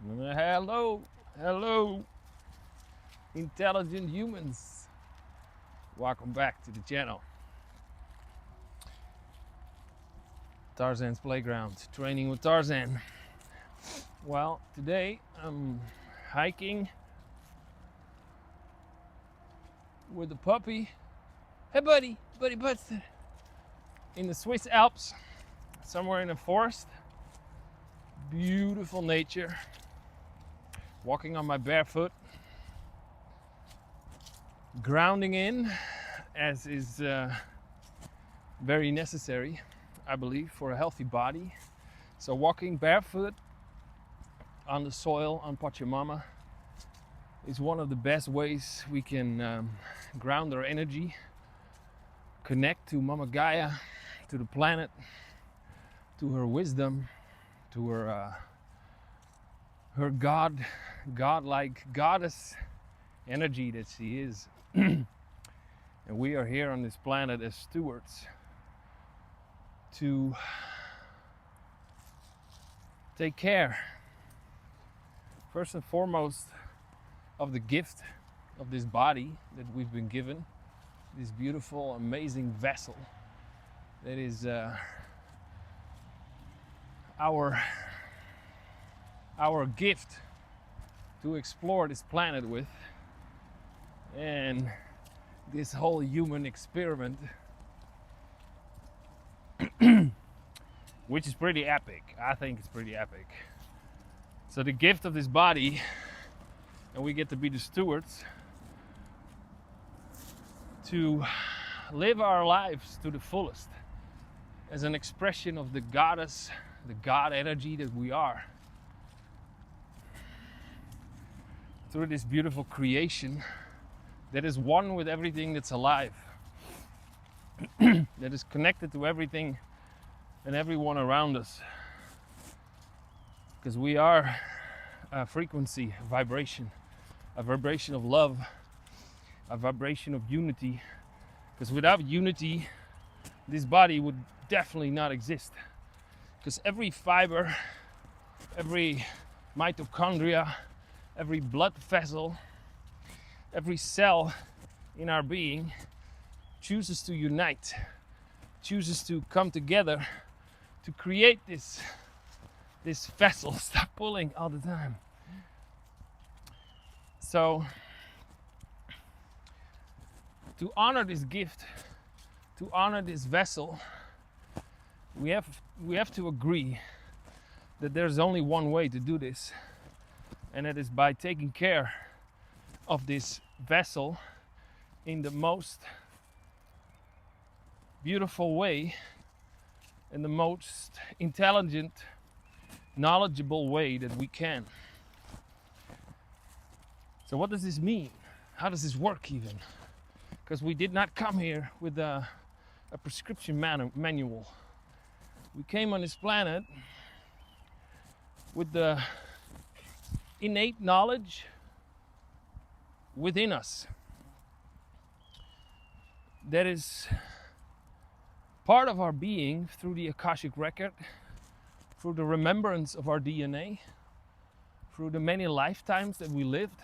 Hello, hello, intelligent humans. Welcome back to the channel. Tarzan's Playground, training with Tarzan. Well, today I'm hiking with the puppy. Hey, buddy, Buster. In the Swiss Alps, somewhere in a forest. Beautiful nature. Walking on my barefoot. Grounding in, as is very necessary, I believe, for a healthy body. So walking barefoot on the soil on Pachamama is one of the best ways we can ground our energy, connect to Mama Gaia, to the planet, to her wisdom, to her godlike goddess energy that she is. And we are here on this planet as stewards to take care, first and foremost, of the gift of this body that we've been given, this beautiful, amazing vessel that is our gift to explore this planet with, and this whole human experiment, which is pretty epic. I think it's pretty epic. So the gift of this body, and we get to be the stewards to live our lives to the fullest as an expression of the goddess, the God energy that we are, through this beautiful creation that is one with everything that's alive, that is connected to everything and everyone around us, because we are a frequency, a vibration of love, a vibration of unity, because without unity this body would definitely not exist, because every fiber, every mitochondria, every blood vessel, every cell in our being chooses to unite, chooses to come together to create this vessel. Stop pulling all the time. So to honor this gift, to honor this vessel, we have to agree that there's only one way to do this, and that is by taking care of this vessel in the most beautiful way, in the most intelligent, knowledgeable way that we can. So what does this mean? How does this work even? Because we did not come here with a prescription manual. We came on this planet with the innate knowledge within us that is part of our being, through the Akashic record, through the remembrance of our DNA, through the many lifetimes that we lived.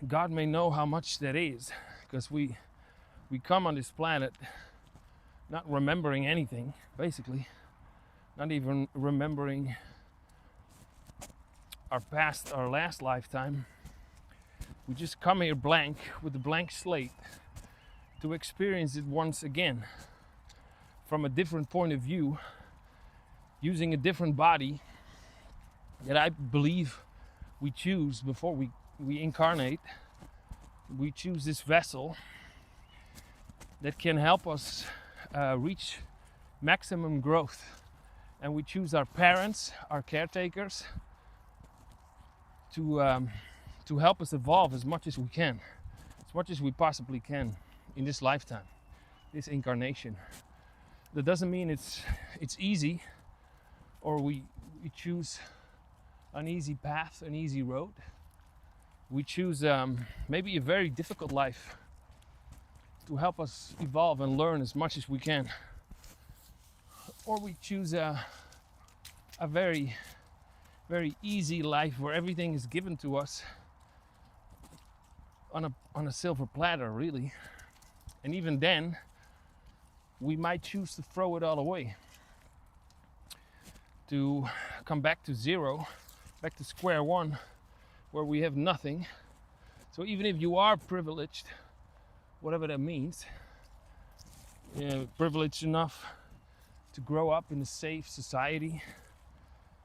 God may know how much that is, because we come on this planet not remembering anything, basically, not even remembering our last lifetime. We just come here blank, with a blank slate, to experience it once again from a different point of view, using a different body that I believe we choose before we incarnate. We choose this vessel that can help us reach maximum growth, and we choose our parents, our caretakers, to help us evolve as much as we can, as much as we possibly can in this lifetime, this incarnation. That doesn't mean it's easy, or we choose an easy path, an easy road. We choose maybe a very difficult life to help us evolve and learn as much as we can. Or we choose a very very easy life where everything is given to us on a silver platter, really. And even then, we might choose to throw it all away, to come back to zero, back to square one, where we have nothing. So even if you are privileged, whatever that means, privileged enough to grow up in a safe society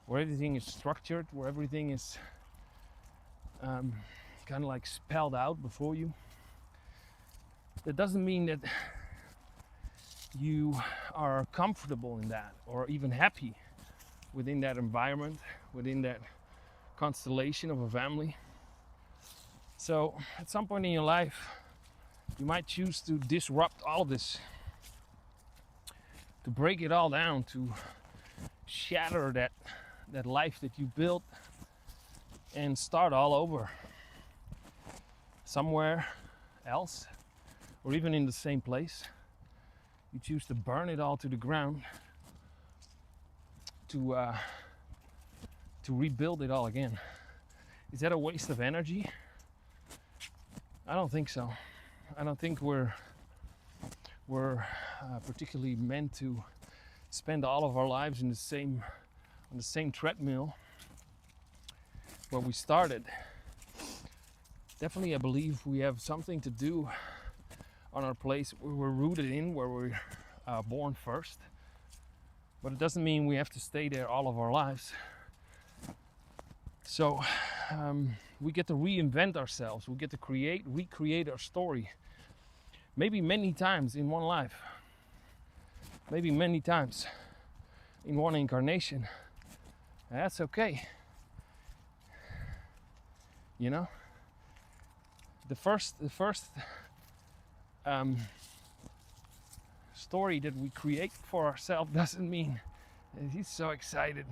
where everything is structured, where everything is kind of like spelled out before you, that doesn't mean that you are comfortable in that or even happy within that environment, within that constellation of a family. So at some point in your life, you might choose to disrupt all of this, to break it all down, to shatter that life that you built and start all over somewhere else, or even in the same place. You choose to burn it all to the ground, to rebuild it all again. Is that a waste of energy? I don't think so. I don't think we're particularly meant to spend all of our lives on the same treadmill where we started. Definitely, I believe we have something to do on our place where we're rooted in, where we're born first. But it doesn't mean we have to stay there all of our lives. So we get to reinvent ourselves. We get to recreate our story. Maybe many times in one life. Maybe many times in one incarnation. That's okay. You know? The first story that we create for ourselves doesn't mean he's so excited.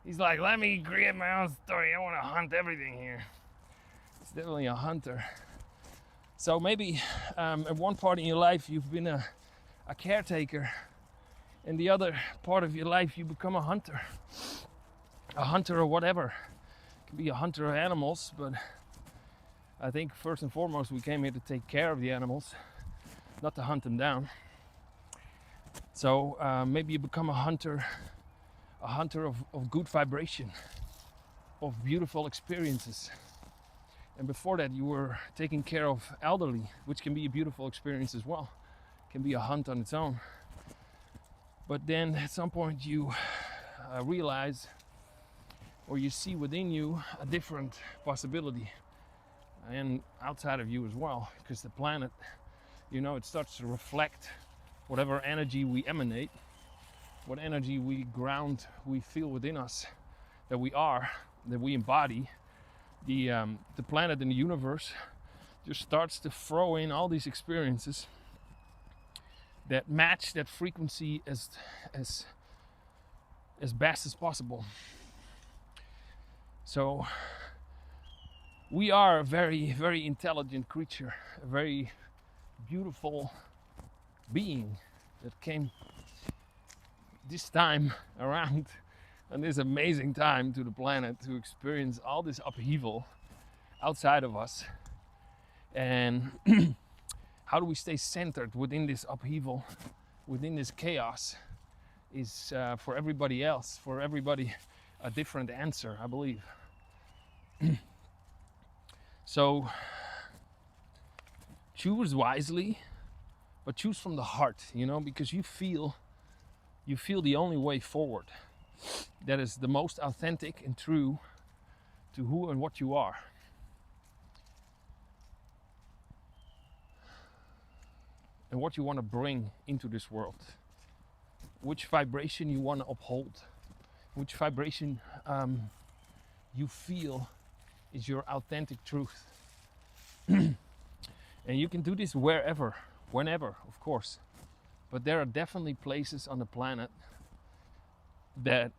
He's like, let me create my own story. I want to hunt everything here. He's definitely a hunter. So maybe at one part in your life you've been a caretaker, and the other part of your life you become a hunter or whatever. It can be a hunter of animals, but I think first and foremost we came here to take care of the animals, not to hunt them down. So maybe you become a hunter of good vibration, of beautiful experiences. And before that you were taking care of elderly, which can be a beautiful experience as well. It can be a hunt on its own. But then at some point you realize, or you see within you, a different possibility, and outside of you as well, because the planet, it starts to reflect whatever energy we emanate, what energy we feel within us, that we embody. The planet and the universe just starts to throw in all these experiences that match that frequency as best as possible. So we are a very, very intelligent creature, a very beautiful being that came this time around on this amazing time to the planet to experience all this upheaval outside of us. And how do we stay centered within this upheaval, within this chaos, is for everybody else, for everybody, a different answer, I believe. So choose wisely, but choose from the heart, because you feel the only way forward. That is the most authentic and true to who and what you are. And what you want to bring into this world. Which vibration you want to uphold. Which vibration you feel is your authentic truth. And you can do this wherever, whenever, of course. But there are definitely places on the planet that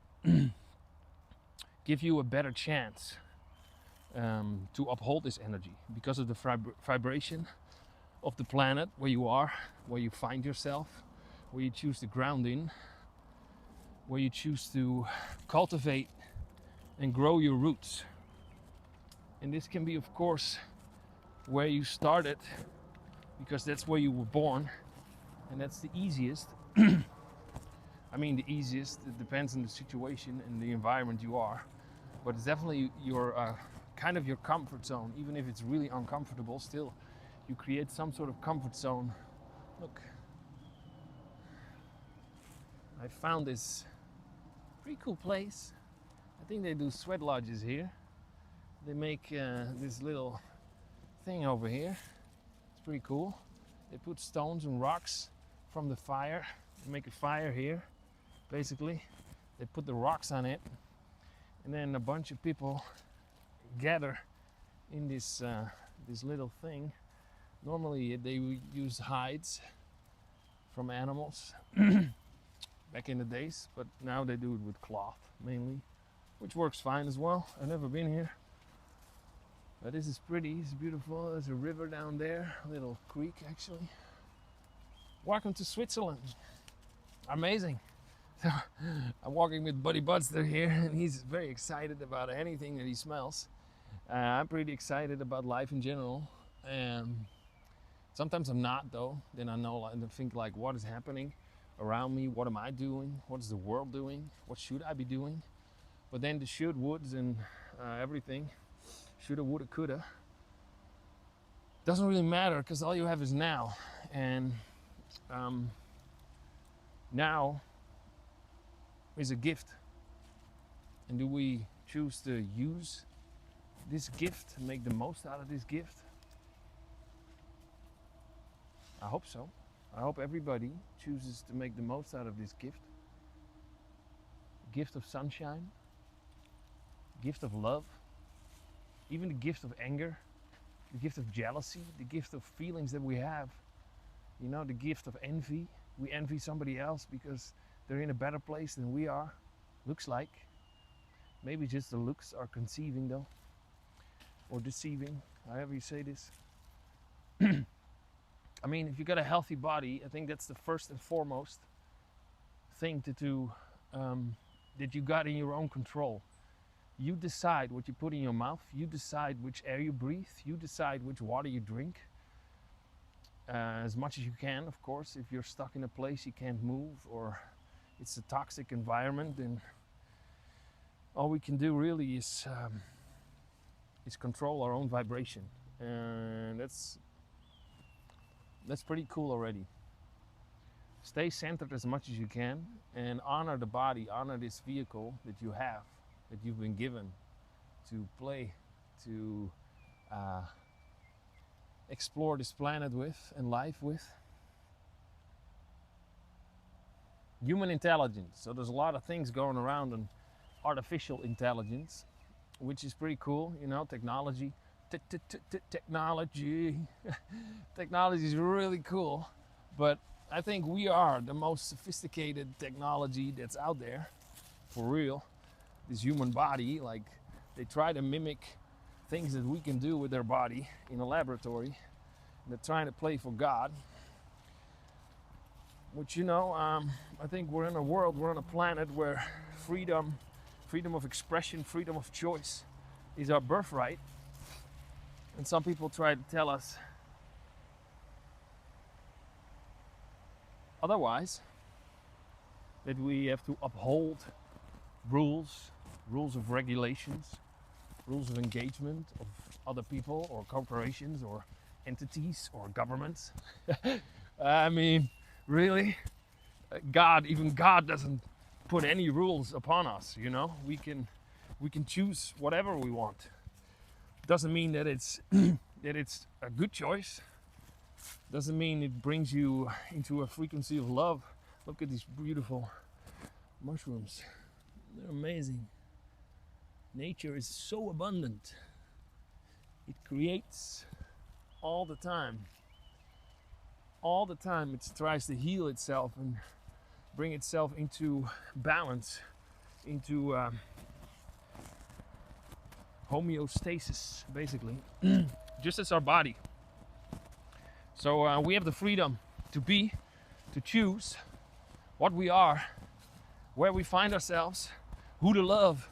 give you a better chance to uphold this energy because of the vibration of the planet where you are, where you find yourself, where you choose to ground in, where you choose to cultivate and grow your roots. And this can be, of course, where you started, because that's where you were born, and that's the easiest. I mean, the easiest, it depends on the situation and the environment you are, but it's definitely your kind of your comfort zone. Even if it's really uncomfortable, still you create some sort of comfort zone. Look, I found this pretty cool place. I think they do sweat lodges here. They make this little thing over here. It's pretty cool. They put stones and rocks from the fire. They make a fire here, basically. They put the rocks on it, and then a bunch of people gather in this this little thing. Normally they would use hides from animals back in the days, but now they do it with cloth mainly, which works fine as well. I've never been here, but this is pretty, it's beautiful. There's a river down there, a little creek actually. Welcome to Switzerland. Amazing. So I'm walking with Buddy Budster here, and he's very excited about anything that he smells. I'm pretty excited about life in general, and sometimes I'm not though. Then I know and think like, what is happening around me? What am I doing? What is the world doing? What should I be doing? But then the should, woulds, and everything, shoulda, woulda, coulda, doesn't really matter, because all you have is now. And now is a gift. And do we choose to use this gift and make the most out of this gift? I hope so. I hope everybody chooses to make the most out of this gift. Gift of sunshine, gift of love, even the gift of anger, the gift of jealousy, the gift of feelings that we have. You know, the gift of envy. We envy somebody else because they're in a better place than we are, looks like. Maybe just the looks are conceiving though, or deceiving, however you say this. I mean, if you got a healthy body, I think that's the first and foremost thing to do, that you got in your own control. You decide what you put in your mouth, you decide which air you breathe, you decide which water you drink. As much as you can, of course. If you're stuck in a place you can't move, or it's a toxic environment, then all we can do really is control our own vibration, and that's pretty cool already. Stay centered as much as you can, and honor the body, honor this vehicle that you have, that you've been given to play, to explore this planet with and life with. Human intelligence. So there's a lot of things going around on artificial intelligence, which is pretty cool, you know, technology. Technology. Technology is really cool, but I think we are the most sophisticated technology that's out there, for real. This human body, like, they try to mimic things that we can do with their body in a laboratory, and they're trying to play for God. Which, you know, I think we're in a world, we're on a planet where freedom of expression, freedom of choice is our birthright. And some people try to tell us otherwise, that we have to uphold rules of regulations, rules of engagement of other people or corporations or entities or governments. I mean, really? Even God doesn't put any rules upon us, you know? We can choose whatever we want. Doesn't mean that it's that it's a good choice. Doesn't mean it brings you into a frequency of love. Look at these beautiful mushrooms. They're amazing. Nature is so abundant. It creates all the time. All the time it tries to heal itself and bring itself into balance, into homeostasis, basically, just as our body. So we have the freedom to be, to choose what we are, where we find ourselves, who to love,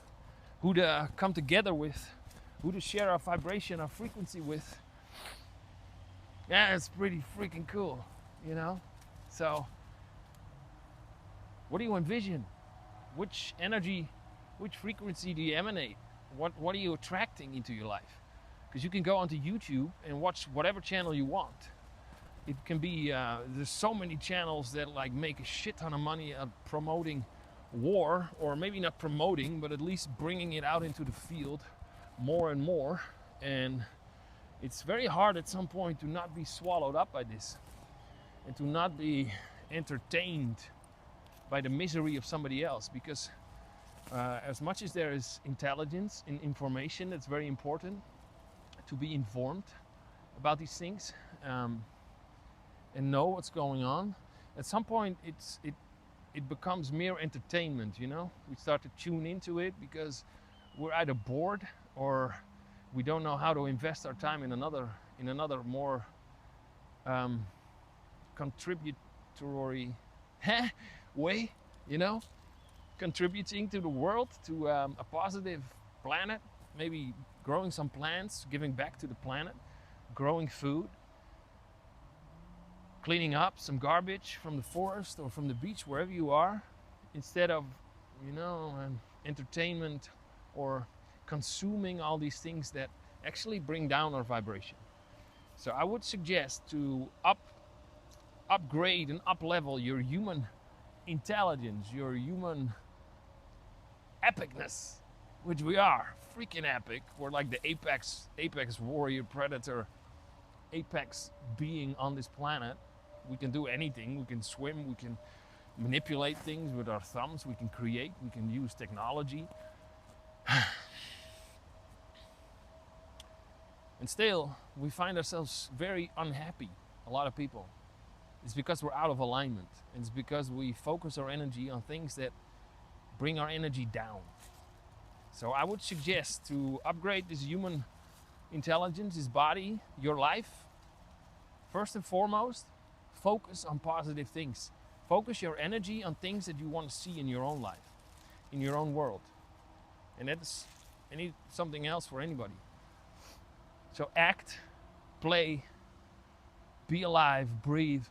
who to come together with, who to share our vibration, our frequency with. Yeah, it's pretty freaking cool, you know? So, what do you envision? Which energy, which frequency do you emanate? What are you attracting into your life? Because you can go onto YouTube and watch whatever channel you want. It can be, there's so many channels that like make a shit ton of money at promoting war, or maybe not promoting, but at least bringing it out into the field more and more. And it's very hard at some point to not be swallowed up by this and to not be entertained by the misery of somebody else, because as much as there is intelligence in information, it's very important to be informed about these things and know what's going on. At some point it becomes mere entertainment, you know? We start to tune into it because we're either bored or we don't know how to invest our time in another more contributory way, you know, contributing to the world, to a positive planet, maybe growing some plants, giving back to the planet, growing food, cleaning up some garbage from the forest or from the beach, wherever you are, instead of, you know, entertainment or consuming all these things that actually bring down our vibration. So I would suggest to upgrade and up-level your human intelligence, your human epicness, which we are freaking epic. We're like the apex warrior, predator, apex being on this planet. We can do anything. We can swim, we can manipulate things with our thumbs, we can create, we can use technology. And still, we find ourselves very unhappy, a lot of people. It's because we're out of alignment. It's because we focus our energy on things that bring our energy down. So I would suggest to upgrade this human intelligence, this body, your life. First and foremost, focus on positive things. Focus your energy on things that you want to see in your own life, in your own world. And that's something else for anybody. So act, play, be alive, breathe.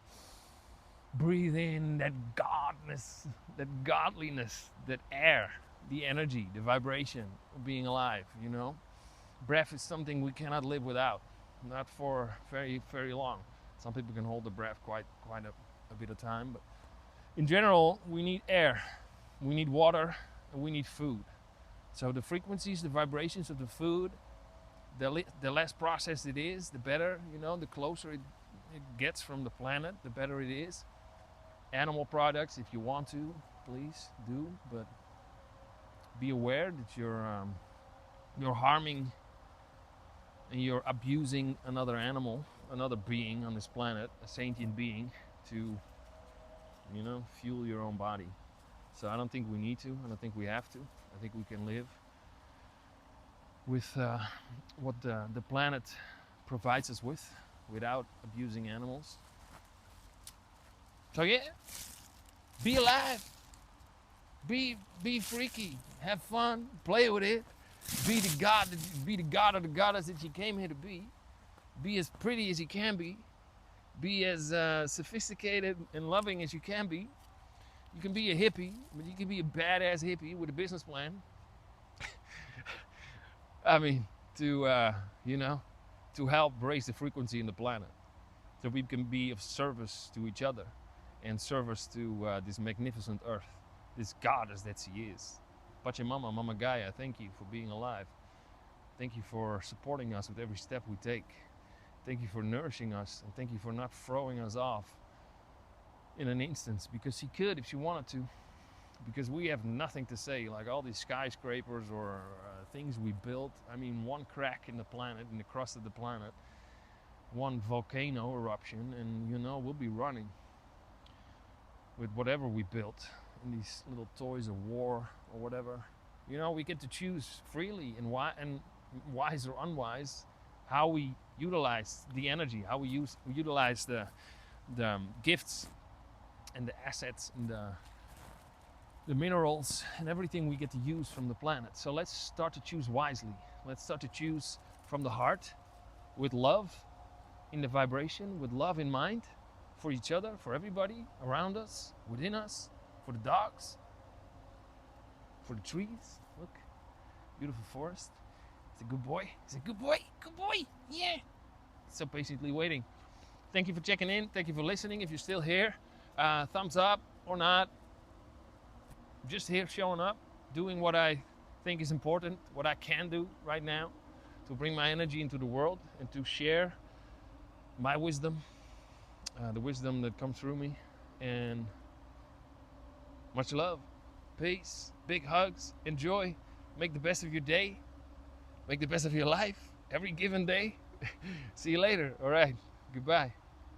Breathe in that godness, that godliness, that air, the energy, the vibration of being alive, you know? Breath is something we cannot live without, not for very, very long. Some people can hold the breath quite a bit of time, but in general, we need air, we need water, and we need food. So the frequencies, the vibrations of the food, the less processed it is, the better, you know, the closer it gets from the planet, the better it is. Animal products, if you want to, please do, but be aware that you're harming and you're abusing another animal, another being on this planet, a sentient being, to, you know, fuel your own body. So I don't think we need to. I don't think we have to. I think we can live with what the planet provides us with without abusing animals. So yeah, be alive, be freaky, have fun, play with it, be the god or the goddess that you came here to be as pretty as you can be as sophisticated and loving as you can be. You can be a hippie, but you can be a badass hippie with a business plan. I mean, to you know, to help raise the frequency in the planet, so we can be of service to each other and service to this magnificent earth, this goddess that she is. Pachamama, Mama Gaia, thank you for being alive. Thank you for supporting us with every step we take. Thank you for nourishing us, and thank you for not throwing us off in an instant, because she could if she wanted to, because we have nothing to say, like all these skyscrapers or things we built. I mean, one crack in the planet, in the crust of the planet, one volcano eruption, and you know, we'll be running with whatever we built in these little toys of war or whatever. You know, we get to choose freely and wise or unwise how we utilize the energy, how we utilize the gifts and the assets and the minerals and everything we get to use from the planet. So let's start to choose wisely. Let's start to choose from the heart, with love in the vibration, with love in mind for each other, for everybody around us, within us, for the dogs, for the trees. Look, beautiful forest. It's a good boy. He's a good boy. Good boy. Yeah. So patiently waiting. Thank you for checking in. Thank you for listening. If you're still here, thumbs up or not. Just here showing up, doing what I think is important, what I can do right now to bring my energy into the world and to share my wisdom, the wisdom that comes through me. And much love, peace, big hugs, enjoy, make the best of your day, make the best of your life every given day. See you later. All right, goodbye.